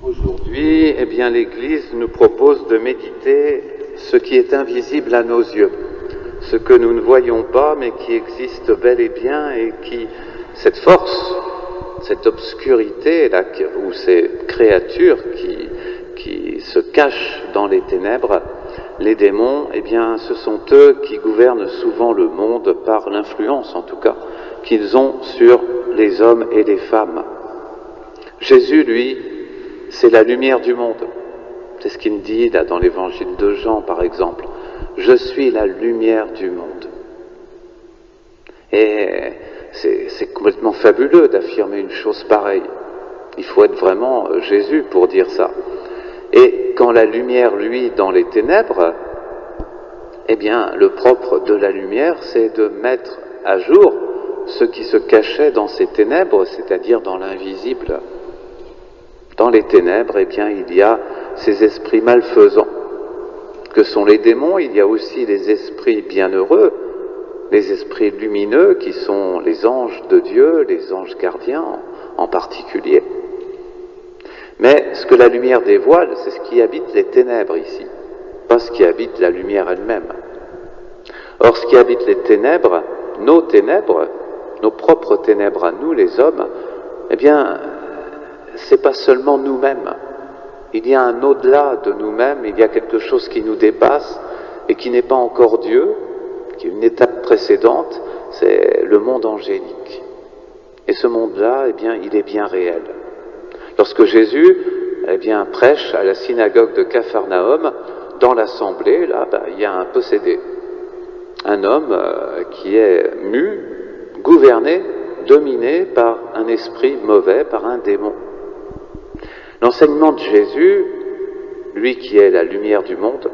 Aujourd'hui, l'Église nous propose de méditer ce qui est invisible à nos yeux, ce que nous ne voyons pas, mais qui existe bel et bien, et qui, cette force, cette obscurité là, ou ces créatures qui se cachent dans les ténèbres, les démons, ce sont eux qui gouvernent souvent le monde par l'influence, en tout cas, qu'ils ont sur les hommes et les femmes. Jésus, lui, c'est la lumière du monde. C'est ce qu'il dit là dans l'évangile de Jean, par exemple. Je suis la lumière du monde. Et c'est complètement fabuleux d'affirmer une chose pareille. Il faut être vraiment Jésus pour dire ça. Et quand la lumière luit dans les ténèbres, le propre de la lumière, c'est de mettre à jour ce qui se cachait dans ces ténèbres, c'est-à-dire dans l'invisible. Dans les ténèbres, il y a ces esprits malfaisants, que sont les démons. Il y a aussi les esprits bienheureux, les esprits lumineux, qui sont les anges de Dieu, les anges gardiens en particulier. Mais ce que la lumière dévoile, c'est ce qui habite les ténèbres ici, pas ce qui habite la lumière elle-même. Or, ce qui habite les ténèbres, nos propres ténèbres à nous, les hommes, c'est pas seulement nous-mêmes. Il y a un au-delà de nous-mêmes, il y a quelque chose qui nous dépasse et qui n'est pas encore Dieu, qui est une étape précédente, c'est le monde angélique. Et ce monde-là, il est bien réel. Lorsque Jésus, prêche à la synagogue de Capharnaüm, dans l'assemblée, il y a un possédé. Un homme qui est mu, gouverné, dominé par un esprit mauvais, par un démon. L'enseignement de Jésus, lui qui est la lumière du monde,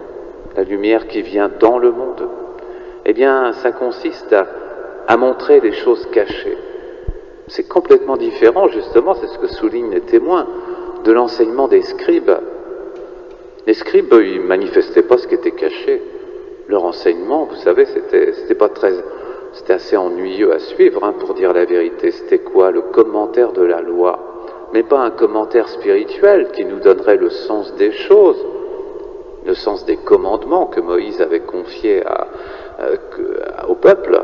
la lumière qui vient dans le monde, ça consiste à montrer les choses cachées. C'est complètement différent, justement, c'est ce que soulignent les témoins, de l'enseignement des scribes. Les scribes, ils manifestaient pas ce qui était caché. Leur enseignement, vous savez, c'était assez ennuyeux à suivre, pour dire la vérité. C'était quoi? Le commentaire de la loi. Mais pas un commentaire spirituel qui nous donnerait le sens des choses, le sens des commandements que Moïse avait confiés au peuple.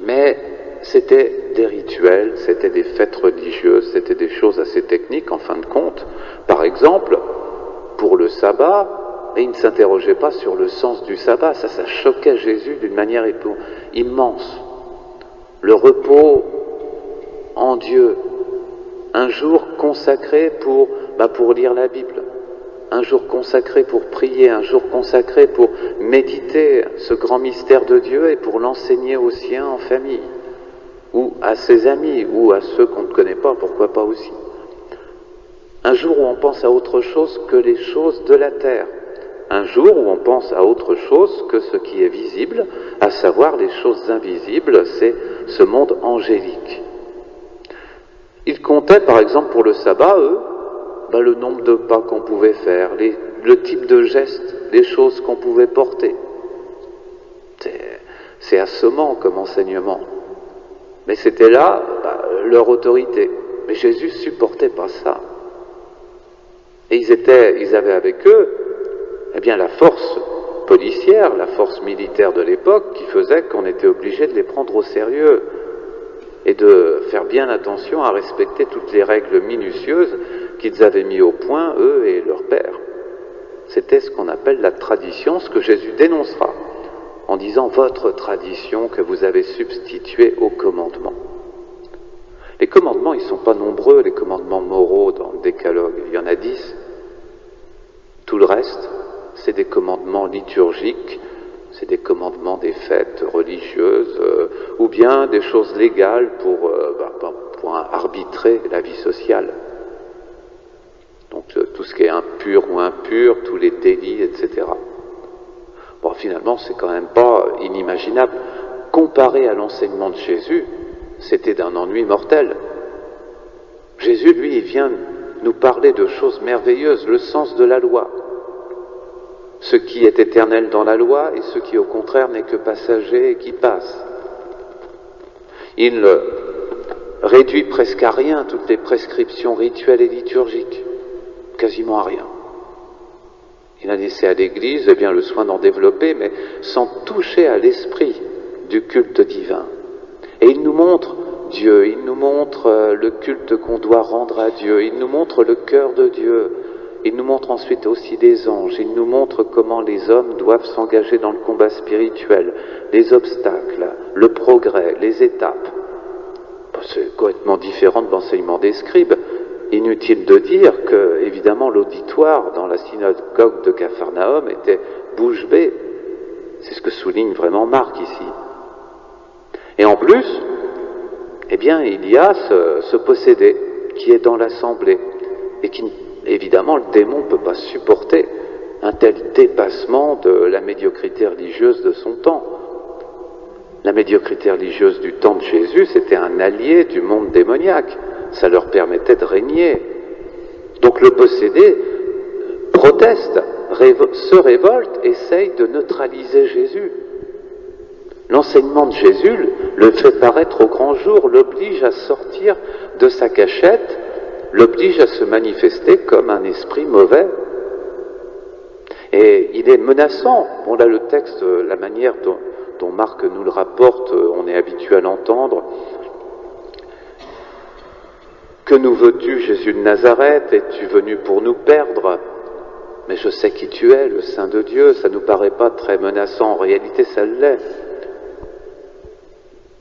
Mais c'était des rituels, c'était des fêtes religieuses, c'était des choses assez techniques en fin de compte. Par exemple, pour le sabbat, et il ne s'interrogeait pas sur le sens du sabbat, ça choquait Jésus d'une manière immense. Le repos en Dieu, un jour consacré pour lire la Bible, un jour consacré pour prier, un jour consacré pour méditer ce grand mystère de Dieu et pour l'enseigner aux siens en famille, ou à ses amis, ou à ceux qu'on ne connaît pas, pourquoi pas aussi. Un jour où on pense à autre chose que les choses de la terre. Un jour où on pense à autre chose que ce qui est visible, à savoir les choses invisibles, c'est ce monde angélique. Ils comptaient, par exemple, pour le sabbat, eux, le nombre de pas qu'on pouvait faire, le type de gestes, les choses qu'on pouvait porter. C'est assommant comme enseignement. Mais c'était là leur autorité. Mais Jésus supportait pas ça. Et ils avaient avec eux, la force policière, la force militaire de l'époque, qui faisait qu'on était obligé de les prendre au sérieux et de faire bien attention à respecter toutes les règles minutieuses qu'ils avaient mis au point, eux et leurs pères. C'était ce qu'on appelle la tradition, ce que Jésus dénoncera, en disant votre tradition que vous avez substituée aux commandements. Les commandements, ils ne sont pas nombreux, les commandements moraux dans le décalogue, il y en a 10. Tout le reste, c'est des commandements liturgiques, c'est des commandements des fêtes religieuses, ou bien des choses légales pour arbitrer la vie sociale. Donc tout ce qui est impur ou impur, tous les délits, etc. Bon, finalement, c'est quand même pas inimaginable. Comparé à l'enseignement de Jésus, c'était d'un ennui mortel. Jésus, lui, il vient nous parler de choses merveilleuses, le sens de la loi. Ce qui est éternel dans la loi et ce qui, au contraire, n'est que passager et qui passe. Il réduit presque à rien toutes les prescriptions rituelles et liturgiques. quasiment à rien. Il a laissé à l'Église eh bien, le soin d'en développer, mais sans toucher à l'esprit du culte divin. Et il nous montre Dieu, il nous montre le culte qu'on doit rendre à Dieu, il nous montre le cœur de Dieu, il nous montre ensuite aussi les anges, il nous montre comment les hommes doivent s'engager dans le combat spirituel, les obstacles, le progrès, les étapes. C'est complètement différent de l'enseignement des scribes. Inutile de dire que, évidemment, l'auditoire dans la synagogue de Capharnaüm était bouche bée. C'est ce que souligne vraiment Marc ici. Et en plus, eh bien, il y a ce possédé qui est dans l'assemblée et qui, évidemment, le démon ne peut pas supporter un tel dépassement de la médiocrité religieuse de son temps. La médiocrité religieuse du temps de Jésus, c'était un allié du monde démoniaque. Ça leur permettait de régner. Donc le possédé proteste, se révolte, essaye de neutraliser Jésus. L'enseignement de Jésus le fait paraître au grand jour, l'oblige à sortir de sa cachette, l'oblige à se manifester comme un esprit mauvais. Et il est menaçant. Bon là le texte, la manière dont Marc nous le rapporte, on est habitué à l'entendre. Que nous veux-tu, Jésus de Nazareth? Es-tu venu pour nous perdre? Mais je sais qui tu es, le Saint de Dieu. Ça ne nous paraît pas très menaçant. En réalité, ça l'est.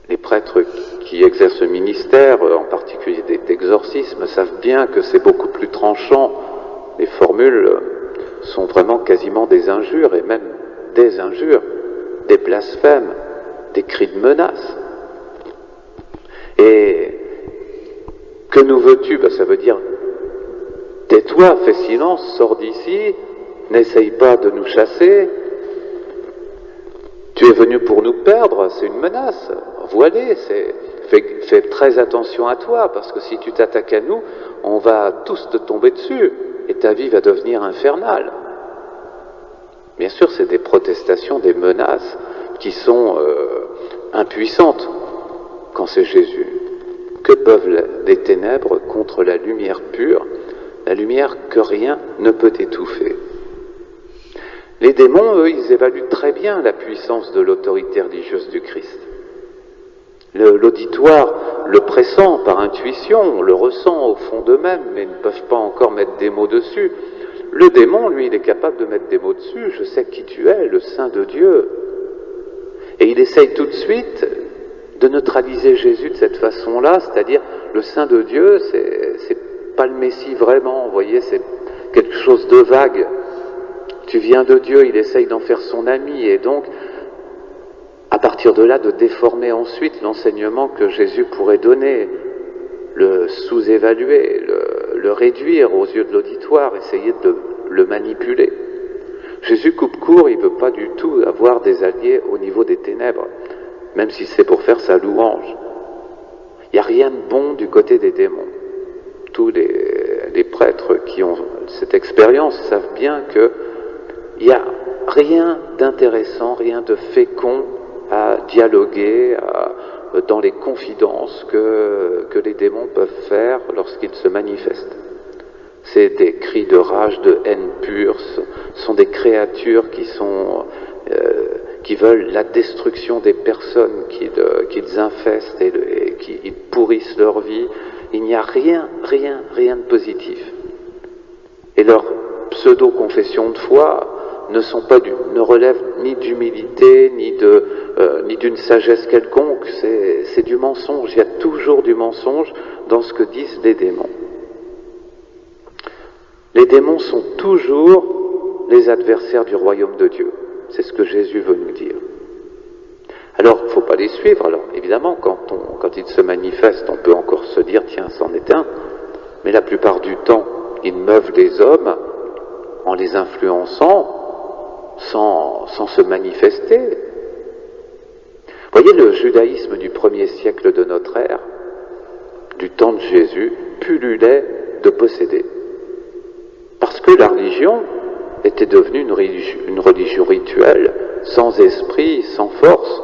Les prêtres qui exercent le ministère, en particulier d'exorcisme, savent bien que c'est beaucoup plus tranchant. Les formules sont vraiment quasiment des injures, et même des injures, des blasphèmes, des cris de menace. Et que nous veux-tu? Ça veut dire tais-toi, fais silence, sors d'ici, n'essaye pas de nous chasser. Tu es venu pour nous perdre, c'est une menace. Voilée, fais très attention à toi, parce que si tu t'attaques à nous, on va tous te tomber dessus, et ta vie va devenir infernale. Bien sûr, c'est des protestations, des menaces qui sont impuissantes quand c'est Jésus. Que peuvent les ténèbres contre la lumière pure, la lumière que rien ne peut étouffer? Les démons, eux, ils évaluent très bien la puissance de l'autorité religieuse du Christ. L'auditoire le pressent par intuition, le ressent au fond d'eux-mêmes, mais ne peuvent pas encore mettre des mots dessus. Le démon, lui, il est capable de mettre des mots dessus. Je sais qui tu es, le Saint de Dieu. Et il essaye tout de suite de neutraliser Jésus de cette façon-là, c'est-à-dire le Saint de Dieu, c'est pas le Messie vraiment, vous voyez, c'est quelque chose de vague. Tu viens de Dieu, il essaye d'en faire son ami, et donc, à partir de là, de déformer ensuite l'enseignement que Jésus pourrait donner, le sous-évaluer, le réduire aux yeux de l'auditoire, essayer de le manipuler. Jésus coupe court, il ne veut pas du tout avoir des alliés au niveau des ténèbres, même si c'est pour faire sa louange. Il n'y a rien de bon du côté des démons. Tous les prêtres qui ont cette expérience savent bien qu'il n'y a rien d'intéressant, rien de fécond à dialoguer dans les confidences que les démons peuvent faire lorsqu'ils se manifestent. C'est des cris de rage, de haine pure, ce sont des créatures qui veulent la destruction des personnes qu'ils infestent et qui pourrissent leur vie. Il n'y a rien de positif. Et leur pseudo-confession de foi ne relèvent ni d'humilité, ni d'une sagesse quelconque. C'est du mensonge. Il y a toujours du mensonge dans ce que disent les démons. Les démons sont toujours les adversaires du royaume de Dieu. C'est ce que Jésus veut nous dire. Alors, il ne faut pas les suivre. Alors, évidemment, quand ils se manifestent, on peut encore se dire, tiens, c'en est un. Mais la plupart du temps, ils meuvent les hommes en les influençant sans se manifester. Vous voyez, le judaïsme du 1er siècle de notre ère, du temps de Jésus, pullulait de possédés. Parce que la religion était devenue une religion rituelle, sans esprit, sans force.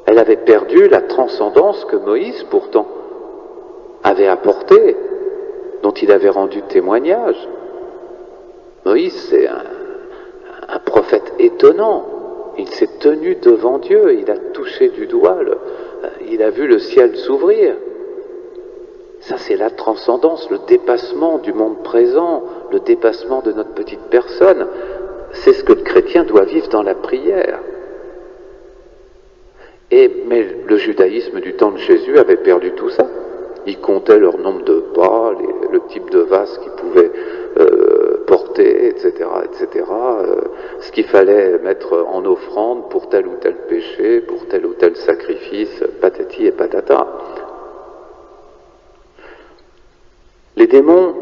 Elle avait perdu la transcendance que Moïse, pourtant, avait apportée. dont il avait rendu témoignage. Moïse, c'est un prophète étonnant. Il s'est tenu devant Dieu, il a touché du doigt, il a vu le ciel s'ouvrir. Ça, c'est la transcendance, le dépassement du monde présent, le dépassement de notre petite personne. C'est ce que le chrétien doit vivre dans la prière. Mais le judaïsme du temps de Jésus avait perdu tout ça. Ils comptaient leur nombre de pas, le type de vase qu'ils pouvaient porter, etc., etc., ce qu'il fallait mettre en offrande pour tel ou tel péché, pour tel ou tel sacrifice, patati et patata. Les démons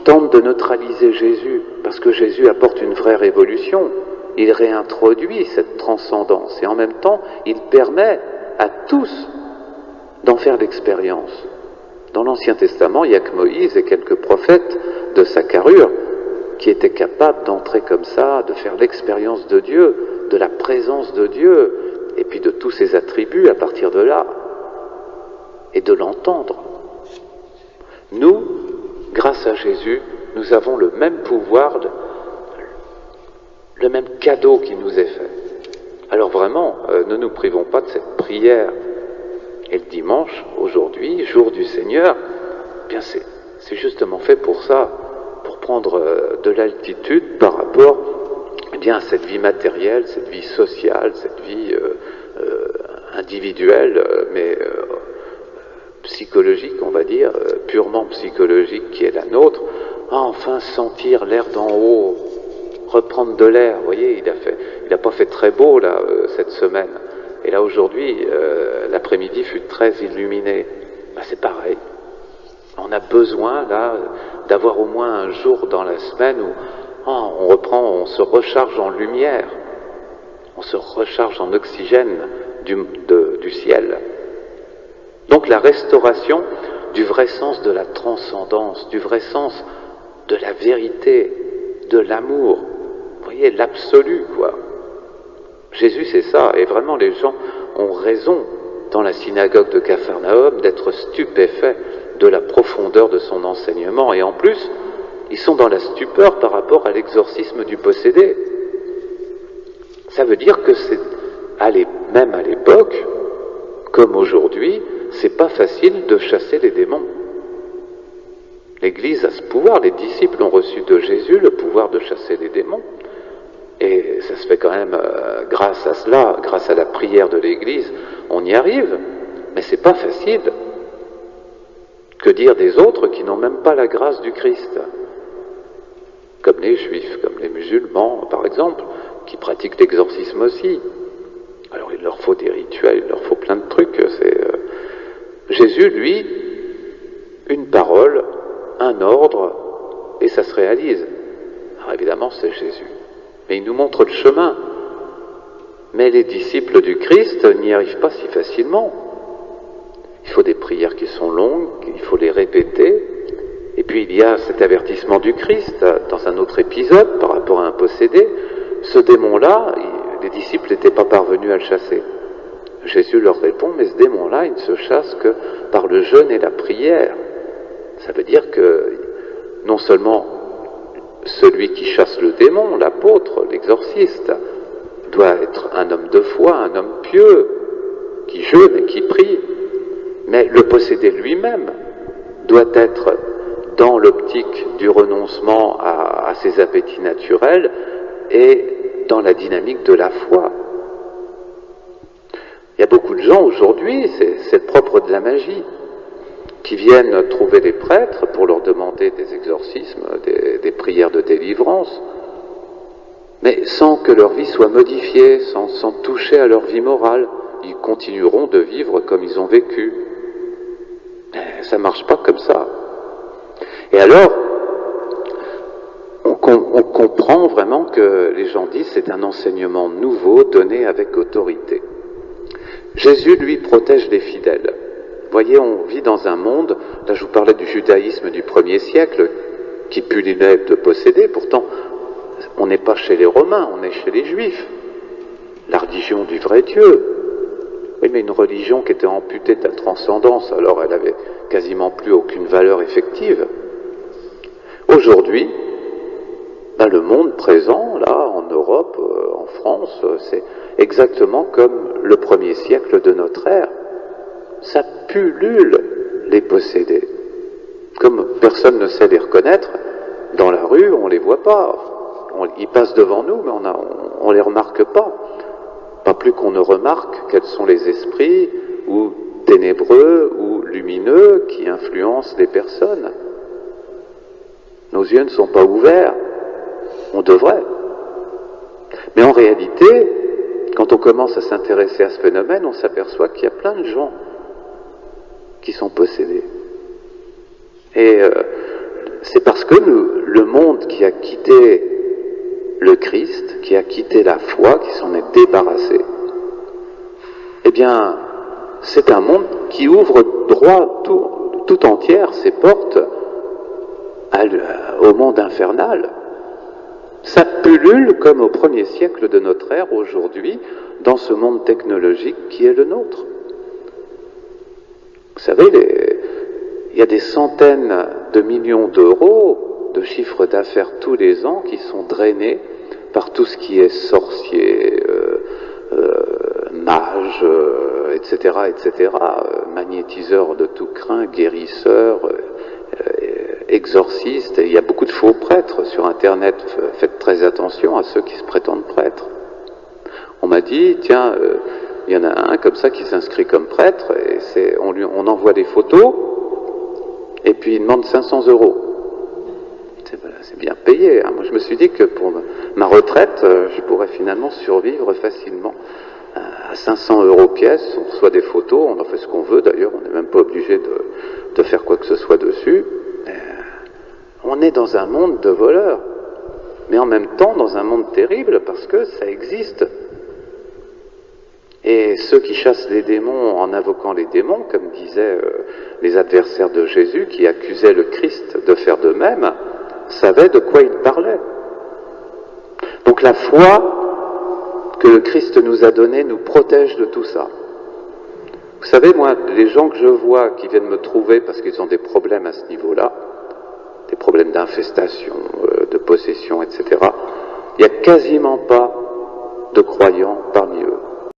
tentent de neutraliser Jésus, parce que Jésus apporte une vraie révolution. Il réintroduit cette transcendance, et en même temps, il permet à tous d'en faire l'expérience. Dans l'Ancien Testament, il n'y a que Moïse et quelques prophètes de sa carrure qui étaient capables d'entrer comme ça, de faire l'expérience de Dieu, de la présence de Dieu, et puis de tous ses attributs à partir de là, et de l'entendre. Nous, grâce à Jésus, nous avons le même pouvoir, le même cadeau qui nous est fait. Alors vraiment, ne nous privons pas de cette prière. Et le dimanche, aujourd'hui, jour du Seigneur, eh bien c'est justement fait pour ça, pour prendre de l'altitude par rapport bien à cette vie matérielle, cette vie sociale, cette vie individuelle, mais psychologique, on va dire, purement psychologique qui est la nôtre, enfin sentir l'air d'en haut, reprendre de l'air. Vous voyez, il n'a pas fait très beau là cette semaine. Et là aujourd'hui, l'après-midi fut très illuminé. Ben, c'est pareil. On a besoin là d'avoir au moins un jour dans la semaine où on se recharge en lumière, on se recharge en oxygène du ciel. Donc la restauration du vrai sens de la transcendance, du vrai sens de la vérité, de l'amour. Vous voyez, l'absolu, quoi. Jésus, c'est ça, et vraiment les gens ont raison dans la synagogue de Capharnaüm d'être stupéfaits de la profondeur de son enseignement, et en plus, ils sont dans la stupeur par rapport à l'exorcisme du possédé. Ça veut dire que même à l'époque, comme aujourd'hui, c'est pas facile de chasser les démons. L'Église a ce pouvoir, les disciples ont reçu de Jésus le pouvoir de chasser les démons. Et ça se fait quand même grâce à cela, grâce à la prière de l'Église, on y arrive. Mais c'est pas facile. Que dire des autres qui n'ont même pas la grâce du Christ? Comme les Juifs, comme les musulmans, par exemple, qui pratiquent l'exorcisme aussi. Alors il leur faut des rituels, il leur faut plein de trucs. Jésus, lui, une parole, un ordre, et ça se réalise. Alors évidemment, c'est Jésus. Mais il nous montre le chemin. Mais les disciples du Christ n'y arrivent pas si facilement. Il faut des prières qui sont longues, il faut les répéter. Et puis il y a cet avertissement du Christ dans un autre épisode par rapport à un possédé. Ce démon-là, les disciples n'étaient pas parvenus à le chasser. Jésus leur répond, mais ce démon-là, il ne se chasse que par le jeûne et la prière. Ça veut dire que non seulement celui qui chasse le démon, l'apôtre, l'exorciste, doit être un homme de foi, un homme pieux, qui jeûne et qui prie, mais le possédé lui-même doit être dans l'optique du renoncement à ses appétits naturels et dans la dynamique de la foi. Il y a beaucoup de gens aujourd'hui, c'est propre de la magie, qui viennent trouver des prêtres pour leur demander des exorcismes, des prières de délivrance, mais sans que leur vie soit modifiée, sans toucher à leur vie morale. Ils continueront de vivre comme ils ont vécu. Mais ça ne marche pas comme ça. Et alors, on comprend vraiment que les gens disent c'est un enseignement nouveau donné avec autorité. Jésus, lui, protège les fidèles. Vous voyez, on vit dans un monde, là je vous parlais du judaïsme du 1er siècle, qui pullulait de possédés, pourtant on n'est pas chez les Romains, on est chez les Juifs. La religion du vrai Dieu. Oui, mais une religion qui était amputée de la transcendance, alors elle avait quasiment plus aucune valeur effective. Aujourd'hui, le monde présent, là, en Europe, en France, c'est exactement comme le 1er siècle de notre ère. Ça pullule les possédés. Comme personne ne sait les reconnaître, dans la rue, on les voit pas. Ils passent devant nous, mais on les remarque pas. Pas plus qu'on ne remarque quels sont les esprits, ou ténébreux, ou lumineux, qui influencent les personnes. Nos yeux ne sont pas ouverts. On devrait. Mais en réalité, quand on commence à s'intéresser à ce phénomène, on s'aperçoit qu'il y a plein de gens qui sont possédés. Et c'est parce que le monde qui a quitté le Christ, qui a quitté la foi, qui s'en est débarrassé, eh bien, c'est un monde qui ouvre droit tout entière ses portes au monde infernal. Ça pullule comme au 1er siècle de notre ère aujourd'hui dans ce monde technologique qui est le nôtre. Vous savez, il y a des centaines de millions d'euros de chiffre d'affaires tous les ans qui sont drainés par tout ce qui est sorcier, mage, etc., magnétiseur de tout crin, guérisseur, exorciste. Et il y a beaucoup de faux prêtres sur Internet. Faites très attention à ceux qui se prétendent prêtres. On m'a dit, tiens, il y en a un comme ça qui s'inscrit comme prêtre, et on envoie des photos, et puis il demande 500 €. C'est bien payé. Hein. Moi, je me suis dit que pour ma retraite, je pourrais finalement survivre facilement à 500 € pièce. On reçoit des photos, on en fait ce qu'on veut d'ailleurs, on n'est même pas obligé de faire quoi que ce soit dessus. On est dans un monde de voleurs, mais en même temps dans un monde terrible parce que ça existe. Et ceux qui chassent les démons en invoquant les démons, comme disaient les adversaires de Jésus, qui accusaient le Christ de faire de même, savaient de quoi il parlait. Donc la foi que le Christ nous a donnée nous protège de tout ça. Vous savez, moi, les gens que je vois qui viennent me trouver parce qu'ils ont des problèmes à ce niveau-là, des problèmes d'infestation, de possession, etc., il n'y a quasiment pas de croyants parmi eux.